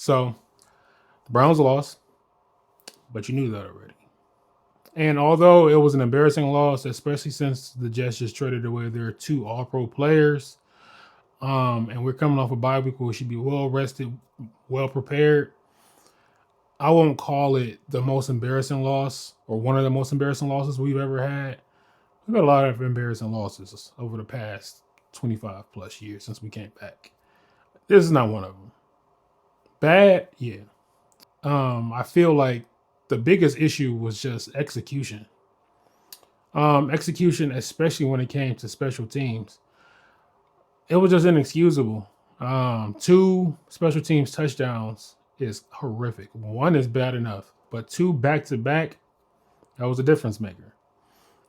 So the Browns lost, but you knew that already. And although it was an embarrassing loss, especially since the Jets just traded away their two All-Pro players, and we're coming off a bye week where we should be well rested, well prepared. I won't call it the most embarrassing loss or one of the most embarrassing losses we've ever had. We've had a lot of embarrassing losses over the past 25 plus years since we came back. This is not one of them. Bad, yeah. I feel like the biggest issue was just execution. Execution, especially when it came to special teams, it was just inexcusable. Two special teams touchdowns is horrific. One is bad enough, but two back to back, that was a difference maker.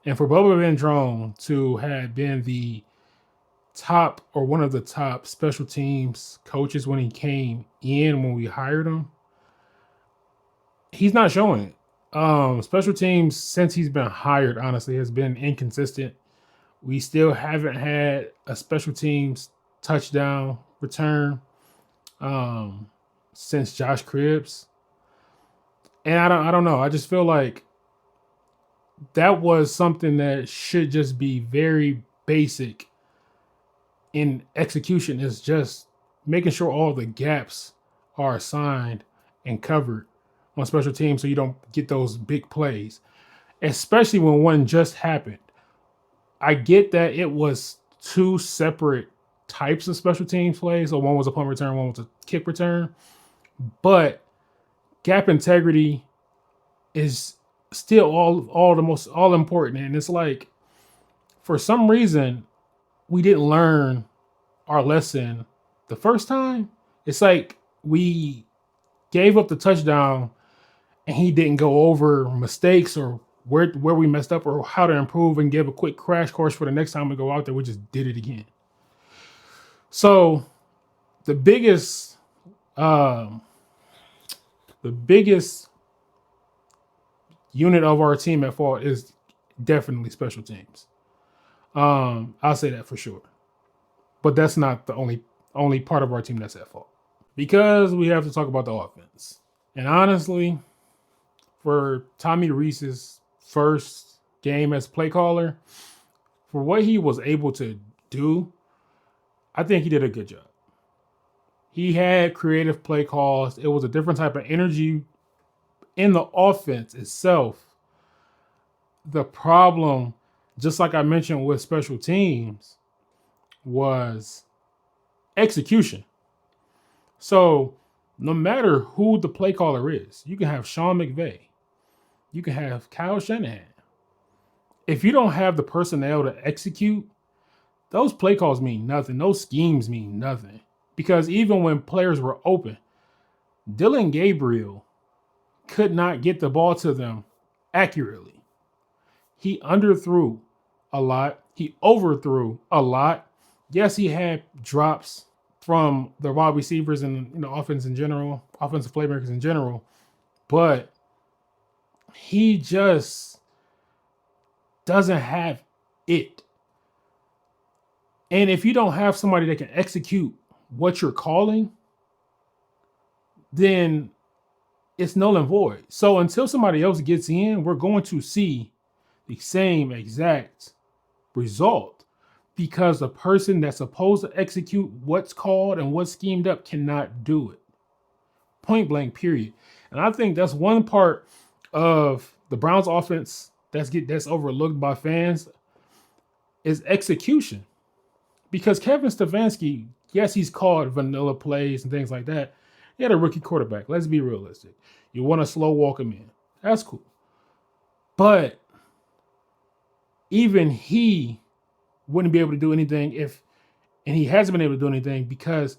And for Bubba Vendrome to have been the top or one of the top special teams coaches when he came in when we hired him, he's not showing it. Special teams since he's been hired, honestly, has been inconsistent. We still haven't had a special teams touchdown return since Josh Cribbs. And I don't know. I just feel like that was something that should just be very basic in execution, is just making sure all the gaps are assigned and covered on special teams so you don't get those big plays, especially when one just happened. I get that it was two separate types of special teams plays. So one was a punt return, one was a kick return. But gap integrity is still all the most all important. And it's like, for some reason, we didn't learn our lesson the first time. It's like we gave up the touchdown and he didn't go over mistakes or where we messed up or how to improve and give a quick crash course for the next time we go out there. We just did it again. So the um, biggest unit of our team at fault is definitely special teams. I'll say that for sure. But that's not the only part of our team that's at fault. Because we have to talk about the offense. And honestly, for Tommy Rees's first game as play caller, for what he was able to do, I think he did a good job. He had creative play calls. It was a different type of energy in the offense itself. The problem, just like I mentioned with special teams, was execution. So no matter who the play caller is, you can have Sean McVay, you can have Kyle Shanahan. If you don't have the personnel to execute, those play calls mean nothing. Those schemes mean nothing. Because even when players were open, Dillon Gabriel could not get the ball to them accurately. He underthrew a lot. He overthrew a lot. Yes, he had drops from the wide receivers and offense in general, offensive playmakers in general, but he just doesn't have it. And if you don't have somebody that can execute what you're calling, then it's null and void. So until somebody else gets in, we're going to see the same exact result because the person that's supposed to execute what's called and what's schemed up cannot do it. Point blank, period. And I think that's one part of the Browns offense that's overlooked by fans is execution. Because Kevin Stefanski, yes, he's called vanilla plays and things like that. He had a rookie quarterback. Let's be realistic. You want to slow walk him in. That's cool. But even he wouldn't be able to do anything and he hasn't been able to do anything because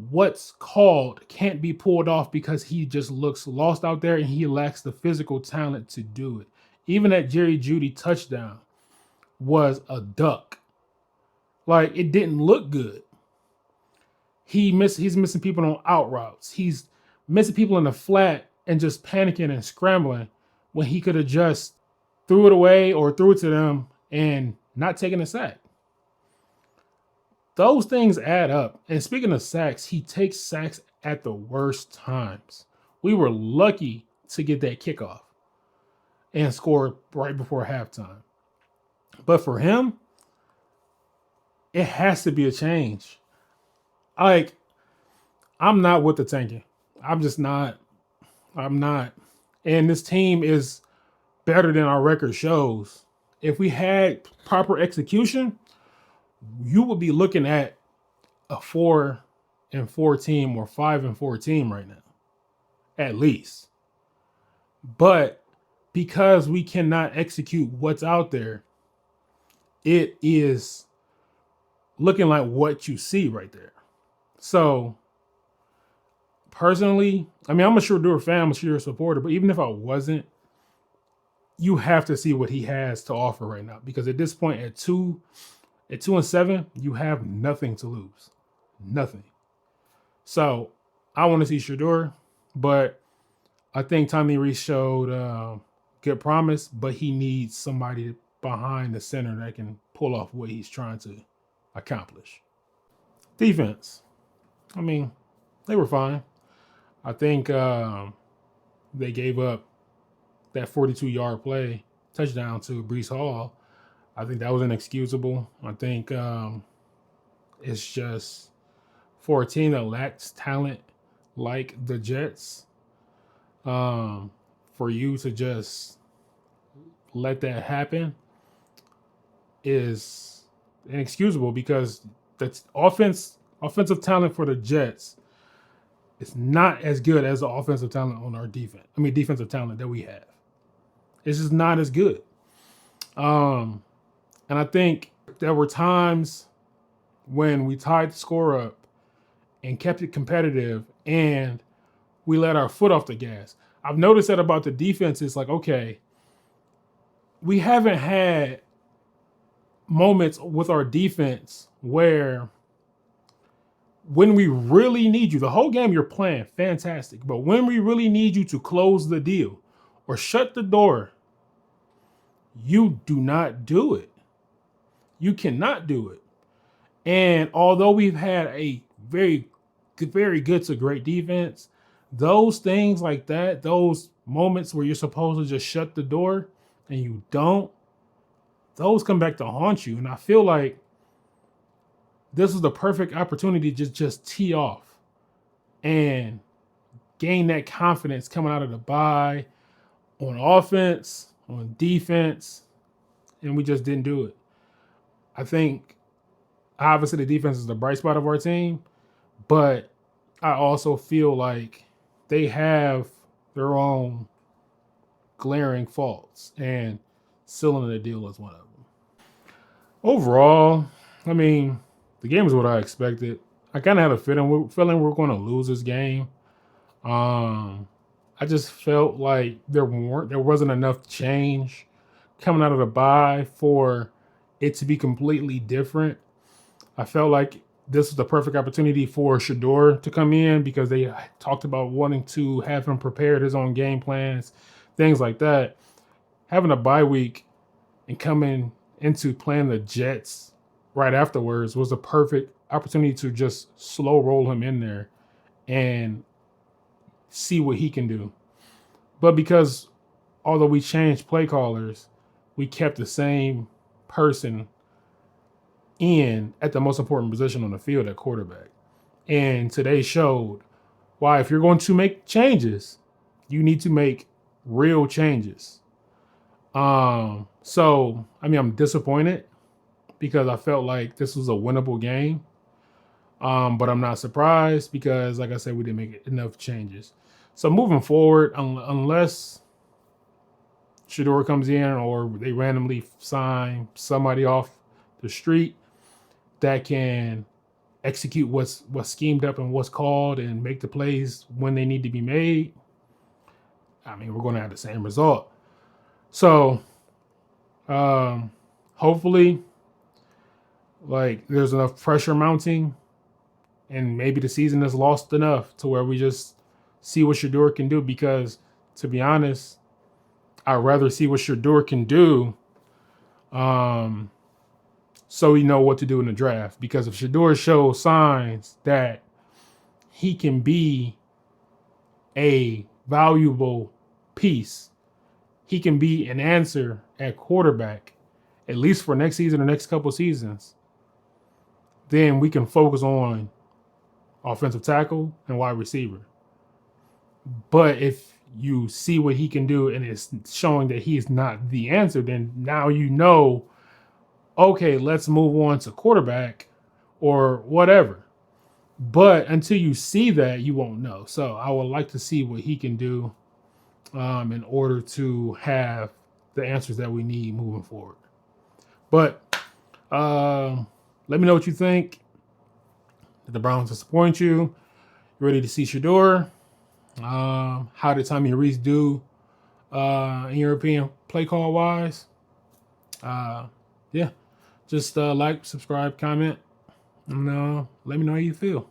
what's called can't be pulled off because he just looks lost out there and he lacks the physical talent to do it. Even that Jerry Jeudy touchdown was a duck. Like, it didn't look good. He's missing people on out routes. He's missing people in the flat and just panicking and scrambling when he could have just threw it away or threw it to them and not taking a sack. Those things add up. And speaking of sacks, he takes sacks at the worst times. We were lucky to get that kickoff and score right before halftime. But for him, it has to be a change. Like, I'm not with the tanking. I'm just not. I'm not. And this team is better than our record shows. If we had proper execution, you would be looking at a 4-4 team or 5-4 team right now, at least. But because we cannot execute what's out there, it is looking like what you see right there. So personally, I mean, I'm a Shedeur fan, I'm a Shedeur supporter, but even if I wasn't, you have to see what he has to offer right now. Because at this point, at 2-7, you have nothing to lose. Nothing. So I want to see Shedeur, but I think Tommy Rees showed good promise, but he needs somebody behind the center that can pull off what he's trying to accomplish. Defense. I mean, they were fine. I think they gave up that 42-yard play touchdown to Breece Hall. I think that was inexcusable. I think it's just for a team that lacks talent like the Jets, for you to just let that happen is inexcusable, because that's offensive talent for the Jets is not as good as the offensive talent on our defense. I mean, defensive talent that we have. It's just not as good. And I think there were times when we tied the score up and kept it competitive and we let our foot off the gas. I've noticed that about the defense. It's like, okay, we haven't had moments with our defense where when we really need you, the whole game you're playing fantastic, but when we really need you to close the deal or shut the door, you do not do it. You cannot do it. And although we've had a very good to great defense, those things like that, those moments where you're supposed to just shut the door and you don't, those come back to haunt you. And I feel like this is the perfect opportunity to just tee off and gain that confidence coming out of the bye on offense, on defense, and we just didn't do it. I think obviously the defense is the bright spot of our team, but I also feel like they have their own glaring faults, and sealing the deal is one of them. Overall, I mean, the game is what I expected. I kind of had a feeling we're going to lose this game. I just felt like there wasn't enough change coming out of the bye for it to be completely different. I felt like this was the perfect opportunity for Shedeur to come in, because they talked about wanting to have him prepared his own game plans, things like that. Having a bye week and coming into playing the Jets right afterwards was the perfect opportunity to just slow roll him in there and see what he can do. But because although we changed play callers, we kept the same person in at the most important position on the field at quarterback. And today showed why, if you're going to make changes, you need to make real changes. So, I mean, I'm disappointed because I felt like this was a winnable game. But I'm not surprised because, like I said, we didn't make enough changes. So moving forward, unless Shedeur comes in or they randomly sign somebody off the street that can execute what's schemed up and what's called and make the plays when they need to be made, I mean, we're going to have the same result. So hopefully, like, there's enough pressure mounting and maybe the season is lost enough to where we just see what Shedeur can do, because, to be honest, I'd rather see what Shedeur can do so we know what to do in the draft. Because if Shedeur shows signs that he can be a valuable piece, he can be an answer at quarterback, at least for next season or next couple seasons, then we can focus on offensive tackle and wide receiver. But if you see what he can do and it's showing that he's not the answer, then now you know, okay, let's move on to quarterback or whatever. But until you see that, you won't know. So I would like to see what he can do in order to have the answers that we need moving forward. But let me know what you think. Did the Browns disappoint you? You ready to see Shedeur? How did Tommy Rees do in European play call wise? Yeah, just like, subscribe, comment, and let me know how you feel.